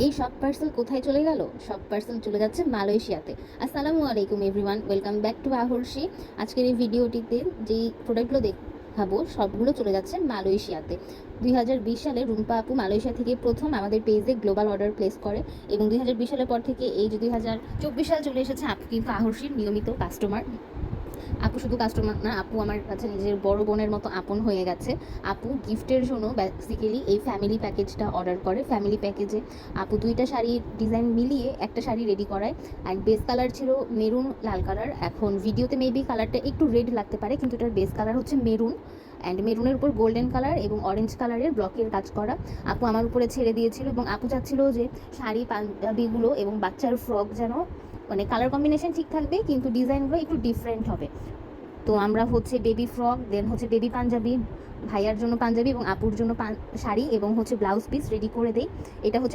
এই সব পার্সেল কোথায় চলে গেল? সব পার্সেল চলে যাচ্ছে মালয়েশিয়াতে। আসসালামু আলাইকুম এভরিওয়ান, ওয়েলকাম ব্যাক টু আহর্ষি। আজকের এই ভিডিওটিতে যেই প্রোডাক্টগুলো দেখাবো সবগুলো চলে যাচ্ছে মালয়েশিয়াতে। 2020 সালে রুম্পা আপু মালয়েশিয়া থেকে প্রথম আমাদের পেজে গ্লোবাল অর্ডার প্লেস করে এবং 2020 সালের পর থেকে এই যে 2024 সাল চলে এসেছে, আপু কিন্তু আহর্ষির নিয়মিত কাস্টমার। আপু শুধু কাস্টমার না, আপু আমার কাছে নিজের বড় বোনের মতো আপন হয়ে গেছে। আপু গিফটের জন্য বেসিক্যালি এই ফ্যামিলি প্যাকেজটা অর্ডার করে। ফ্যামিলি প্যাকেজে আপু দুইটা শাড়ির ডিজাইন মিলিয়ে একটা শাড়ি রেডি করায়। অ্যান্ড বেস কালার ছিল মেরুন লাল কালার। এখন ভিডিওতে মেবি কালারটা একটু রেড লাগতে পারে, কিন্তু এটার বেস কালার হচ্ছে মেরুন। অ্যান্ড মেরুনের উপর গোল্ডেন কালার এবং অরেঞ্জ কালারের ব্লকের কাজ করা আপু আমার উপরে ছেড়ে দিয়েছিল। এবং আপু চাচ্ছিল যে শাড়ি পাঞ্জাবিগুলো এবং বাচ্চার ফ্রক যেন মানে কালার কম্বিনেশন ঠিক থাকবে, কিন্তু ডিজাইনগুলো একটু ডিফারেন্ট হবে। তো আমরা হচ্ছে বেবি ফ্রক, দেন হচ্ছে বেবি পাঞ্জাবি, ভাইয়ার জন্য পাঞ্জাবি এবং আপুর জন্য শাড়ি এবং হচ্ছে ব্লাউজ পিস রেডি করে দেই। এটা হচ্ছে